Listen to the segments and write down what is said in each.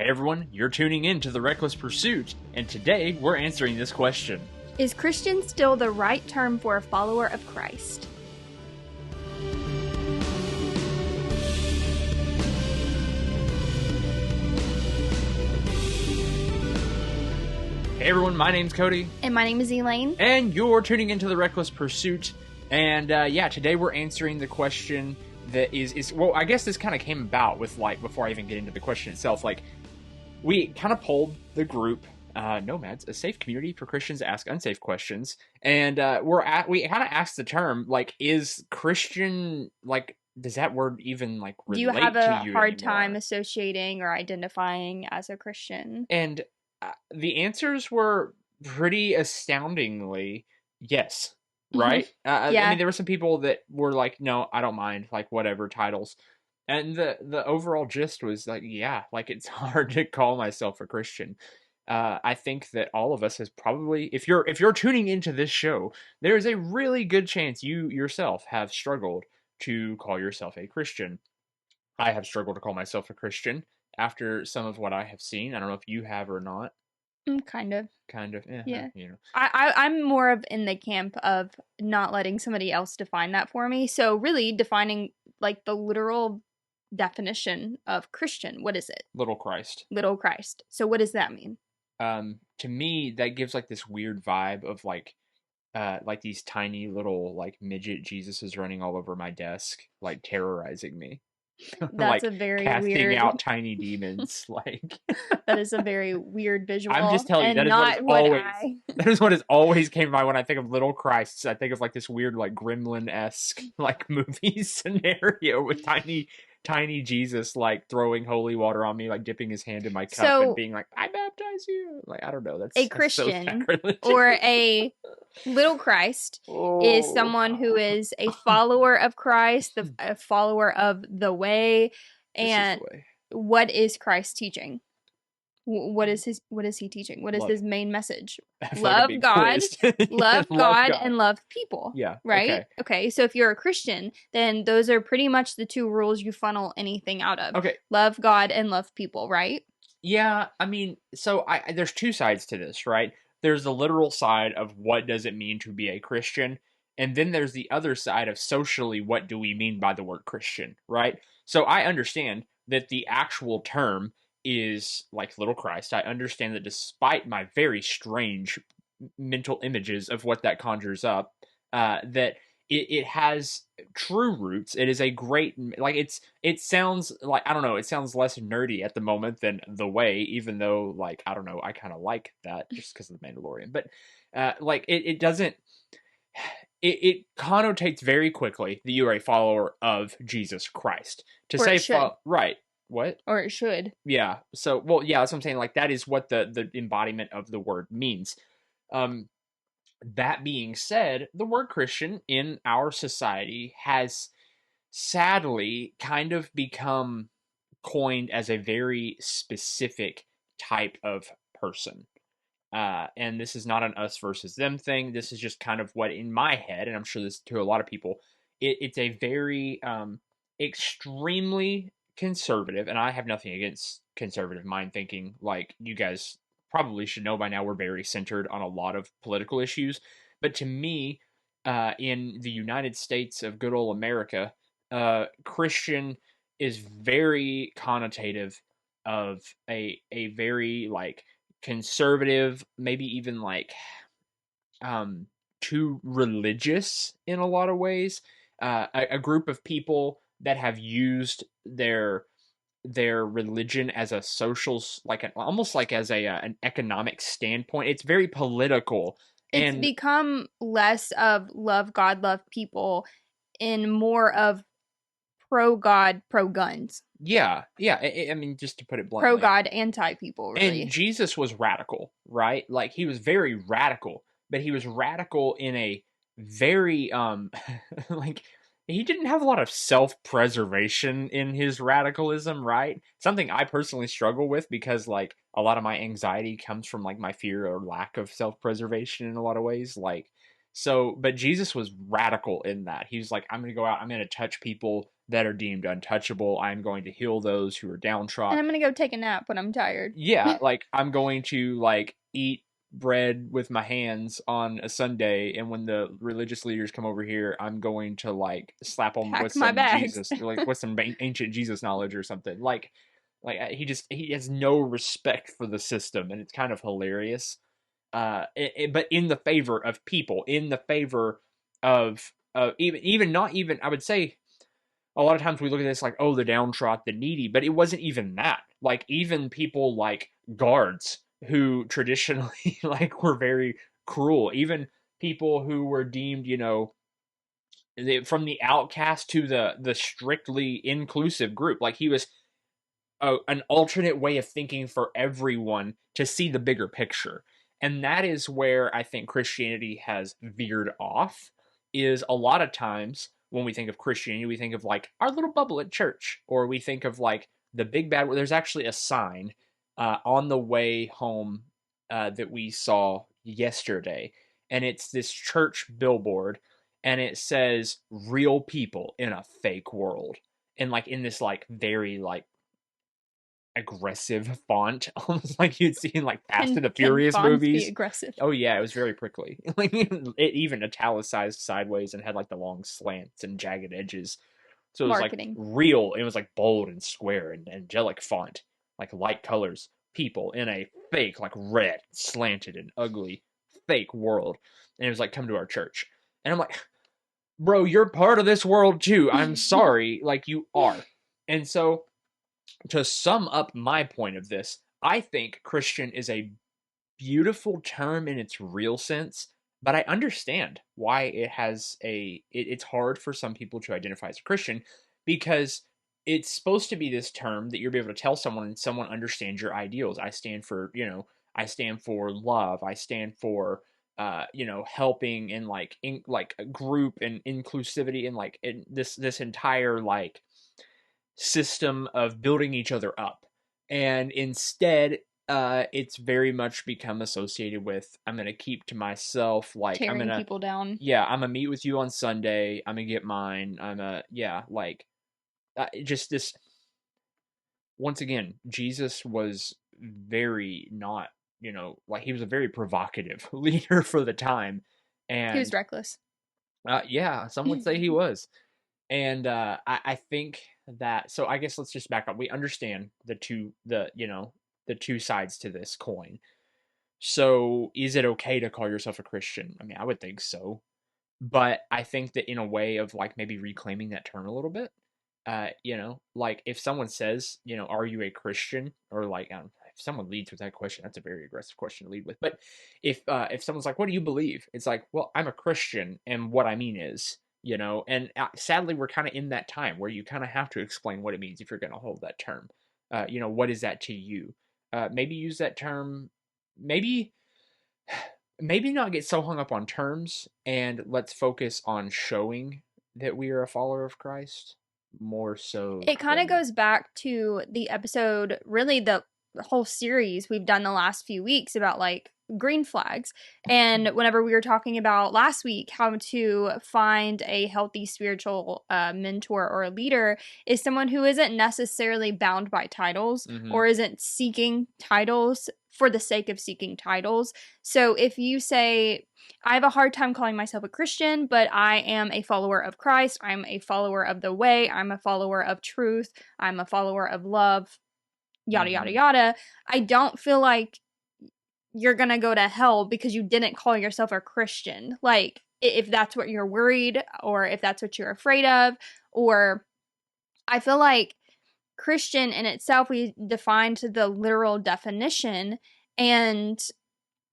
Hey everyone, you're tuning in to The Reckless Pursuit, and today we're answering this question. Is Christian still the right term for a follower of Christ? Hey everyone, my name's Cody. And my name is Elaine. And you're tuning into The Reckless Pursuit, and today we're answering the question that is well, I guess this kind of came about with, before I even get into the question itself, we kind of polled the group, NOMADS, a safe community for Christians to ask unsafe questions, and we kind of asked the term, is Christian, does that word even, relate to you Do you have a hard anymore? time associating or identifying as a Christian? And the answers were pretty astoundingly yes, right? Yeah. I mean, there were some people that were like, no, I don't mind, whatever titles. And the overall gist was it's hard to call myself a Christian. I think that all of us has probably, if you're tuning into this show, there is a really good chance you yourself have struggled to call yourself a Christian. I have struggled to call myself a Christian after some of what I have seen. I don't know if you have or not. Kind of. Yeah. I'm more of in the camp of not letting somebody else define that for me. So really defining the literal definition of Christian. What is it? Little Christ. Little Christ. So what does that mean? To me, that gives this weird vibe of these tiny little midget Jesuses running all over my desk, terrorizing me. That's a very casting weird out tiny demons. That is a very weird visual. I'm just telling you, that is what has always came to mind when I think of Little Christ. I think of this weird Gremlin-esque movie scenario with tiny Jesus throwing holy water on me, dipping his hand in my cup and being like, I baptize you. I don't know. That's a Christian so or a Little Christ is someone who is a follower of Christ, a follower of the way. And what is Christ teaching? What is he teaching? What is his main message? Love God, love God, and love people. Yeah. Right? Okay. So if you're a Christian, then those are pretty much the two rules you funnel anything out of. Okay. Love God and love people, right? Yeah. I mean, so there's two sides to this, right? There's the literal side of what does it mean to be a Christian? And then there's the other side of socially, what do we mean by the word Christian, right? So I understand that the actual term is Little Christ. I understand that despite my very strange mental images of what that conjures up, that it has true roots. It is a great, it sounds I don't know, it sounds less nerdy at the moment than The Way, even though, I don't know, I kind of like that just because of The Mandalorian. But, it doesn't, it connotates very quickly that you are a follower of Jesus Christ. To say, right. What? Or it should. Yeah. So, well, yeah, that's what I'm saying. That is what the embodiment of the word means. That being said, the word Christian in our society has sadly kind of become coined as a very specific type of person. And this is not an us versus them thing. This is just kind of what in my head, and I'm sure this to a lot of people, it's a very extremely conservative, and I have nothing against conservative mind thinking. You guys probably should know by now, we're very centered on a lot of political issues. But to me, in the United States of good old America, Christian is very connotative of a very conservative, maybe even too religious in a lot of ways. A group of people that have used their religion as a social, almost as an economic standpoint. It's very political. It's become less of love God, love people, and more of pro-God, pro-guns. Yeah. I mean, just to put it bluntly. Pro-God, anti-people, really. And Jesus was radical, right? He was very radical, but he was radical in a very, he didn't have a lot of self-preservation in his radicalism, right? Something I personally struggle with because, a lot of my anxiety comes from, my fear or lack of self-preservation in a lot of ways. But Jesus was radical in that. He was I'm going to go out, I'm going to touch people that are deemed untouchable. I'm going to heal those who are And downtrodden. I'm gonna go take a nap when I'm tired. Yeah, like I'm going to like eat bread with my hands on a Sunday, and when the religious leaders come over here, I'm going to like slap them with Pack my some bags. Jesus, like with some ancient Jesus knowledge or something. Like he has no respect for the system, and it's kind of hilarious. But in the favor of people, in the favor of even not even, I would say a lot of times we look at this like, oh, the downtrodden, the needy, but it wasn't even that. Like even people like guards who traditionally like were very cruel, even people who were deemed, from the outcast to the strictly inclusive group. Like he was an alternate way of thinking for everyone to see the bigger picture. And that is where I think Christianity has veered off, is a lot of times when we think of Christianity, we think of like our little bubble at church, or we think of like the big bad. There's actually a sign on the way home that we saw yesterday, and it's this church billboard, and it says "real people in a fake world," and like in this like very like aggressive font, almost like you'd see in like Fast and the Can Furious fonts be movies. aggressive? Oh yeah, it was very prickly. Like it even italicized sideways and had like the long slants and jagged edges. So it was like Marketing. real. It was like bold and square and angelic font, like light colors. People in a fake, like red, slanted and ugly, fake world. And it was like, come to our church. And I'm like, bro, you're part of this world too. I'm sorry, like you are. And so to sum up my point of this, I think Christian is a beautiful term in its real sense, but I understand why it's hard for some people to identify as a Christian, because it's supposed to be this term that you'll be able to tell someone and someone understands your ideals. I stand for love. I stand for helping and like a group and inclusivity and like in this entire like system of building each other up. And instead, it's very much become associated with, I'm going to keep to myself. Like, Tearing people down. yeah, I'm going to meet with you on Sunday. I'm going to get mine. Just this. Once again, Jesus was very not, like he was a very provocative leader for the time. He was And reckless. yeah, some would say he was. And I think that, so I guess let's just back up. We understand the two sides to this coin. So is it okay to call yourself a Christian? I mean, I would think so. But I think that in a way of like maybe reclaiming that term a little bit, like if someone says, are you a Christian? Or like, I don't know, if someone leads with that question, that's a very aggressive question to lead with. But if someone's like, what do you believe? It's like, well, I'm a Christian, and what I mean is, and sadly, we're kind of in that time where you kind of have to explain what it means if you're going to hold that term. What is that to you? Maybe use that term. Maybe maybe not get so hung up on terms, and let's focus on showing that we are a follower of Christ more so It kind of than goes back to the episode, really the whole series we've done the last few weeks about like green flags. And whenever we were talking about last week how to find a healthy spiritual mentor or a leader is someone who isn't necessarily bound by titles or isn't seeking titles for the sake of seeking titles. So if you say, I have a hard time calling myself a Christian, but I am a follower of Christ, I'm a follower of the way, I'm a follower of truth, I'm a follower of love, yada, yada, yada, I don't feel like you're gonna go to hell because you didn't call yourself a Christian. Like, if that's what you're worried or if that's what you're afraid of, or I feel like Christian in itself, we defined the literal definition, and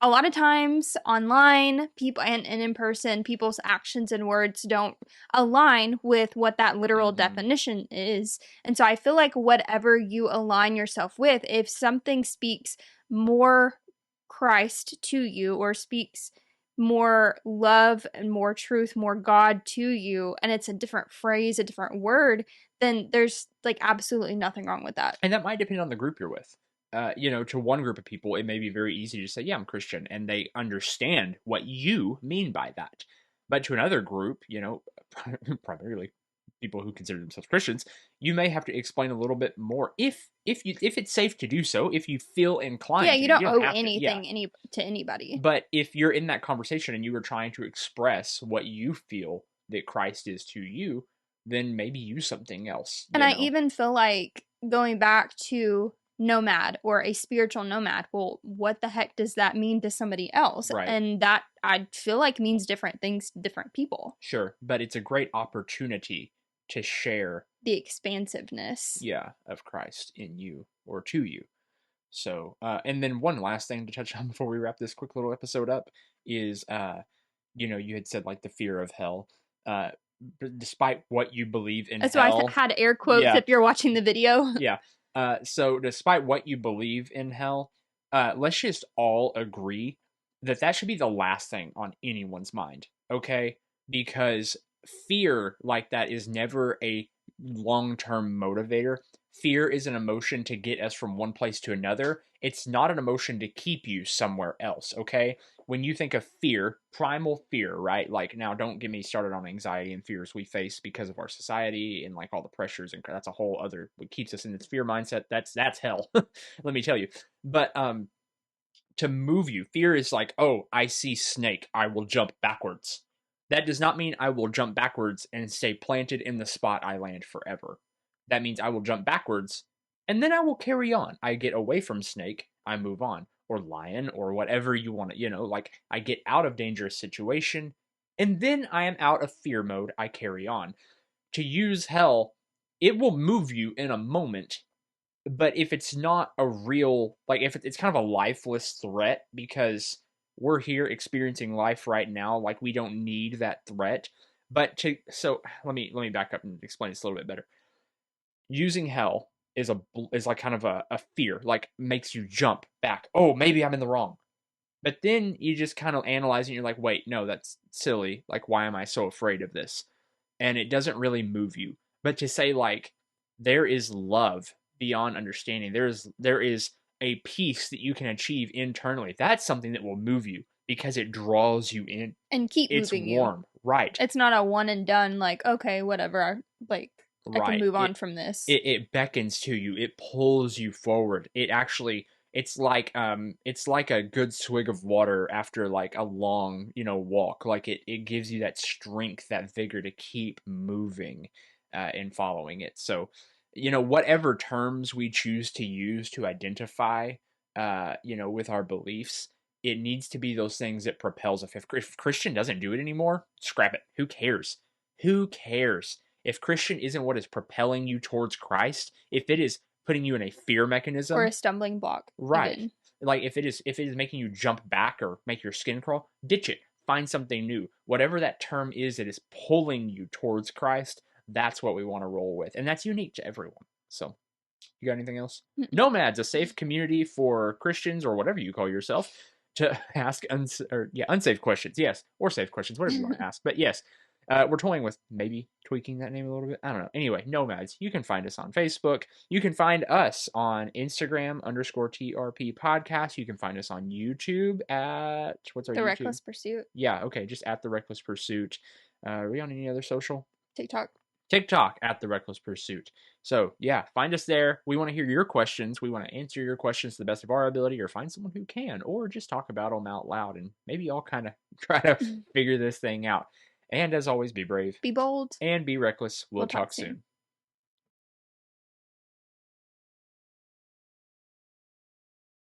a lot of times online people and in person, people's actions and words don't align with what that literal definition is. And so I feel like whatever you align yourself with, if something speaks more Christ to you or speaks more love and more truth, more God to you, and it's a different phrase, a different word, then there's like absolutely nothing wrong with that. And that might depend on the group you're with. To one group of people, it may be very easy to say, yeah, I'm Christian, and they understand what you mean by that. But to another group, primarily people who consider themselves Christians, you may have to explain a little bit more if it's safe to do so, if you feel inclined Yeah, to. you don't owe have anything to anybody. But if you're in that conversation and you were trying to express what you feel that Christ is to you, then maybe use something else. And I even feel like going back to nomad or a spiritual nomad, well, what the heck does that mean to somebody else? Right. And that, I feel like, means different things to different people. Sure, but it's a great opportunity to share the expansiveness, of Christ in you or to you. So, and then one last thing to touch on before we wrap this quick little episode up is, you had said like the fear of hell. Despite what you believe in that's hell, why I had air quotes if you're watching the video. Yeah. So despite what you believe in hell, let's just all agree that should be the last thing on anyone's mind, okay? Because fear like that is never a long-term motivator. Fear is an emotion to get us from one place to another. It's not an emotion to keep you somewhere else, okay? When you think of fear, primal fear, right? Like, now don't get me started on anxiety and fears we face because of our society and like all the pressures, and that's a whole other, what keeps us in this fear mindset. That's hell. Let me tell you. But to move you, fear is like, oh, I see snake, I will jump backwards. That does not mean I will jump backwards and stay planted in the spot I land forever. That means I will jump backwards and then I will carry on. I get away from snake, I move on, or lion, or whatever you want to, like I get out of dangerous situation and then I am out of fear mode, I carry on. To use hell, it will move you in a moment, but if it's not a real, like if it's kind of a lifeless threat, because we're here experiencing life right now, like we don't need that threat. But so let me back up and explain this a little bit better. Using hell is like kind of a fear, like makes you jump back. Oh, maybe I'm in the wrong. But then you just kind of analyze and you're like, wait, no, that's silly. Like, why am I so afraid of this? And it doesn't really move you. But to say like there is love beyond understanding, there is a peace that you can achieve internally. That's something that will move you because it draws you in and keep it's moving warm, you. Right? It's not a one and done. Like, okay, whatever. Like, I can move on from this. It beckons to you. It pulls you forward. It actually, it's like a good swig of water after like a long walk. Like it gives you that strength, that vigor to keep moving and following it. So whatever terms we choose to use to identify with our beliefs, it needs to be those things that propels us. If Christian doesn't do it anymore, scrap it. Who cares? Who cares? If Christian isn't what is propelling you towards Christ, if it is putting you in a fear mechanism or a stumbling block, right? Even. Like if it is making you jump back or make your skin crawl, ditch it. Find something new. Whatever that term is that is pulling you towards Christ, that's what we want to roll with, and that's unique to everyone. So, you got anything else? Nomads, a safe community for Christians or whatever you call yourself to ask unsafe questions, yes, or safe questions, whatever you want to ask. But yes, we're toying with maybe tweaking that name a little bit. I don't know. Anyway, Nomads. You can find us on Facebook. You can find us on Instagram _TRP podcast. You can find us on YouTube at what's our The YouTube? Reckless Pursuit. Yeah, okay, just at The Reckless Pursuit. Are we on any other social? TikTok at The Reckless Pursuit. So, yeah, find us there. We want to hear your questions. We want to answer your questions to the best of our ability, or find someone who can, or just talk about them out loud, and maybe I'll kind of try to figure this thing out. And as always, be brave, be bold, and be reckless. We'll talk soon.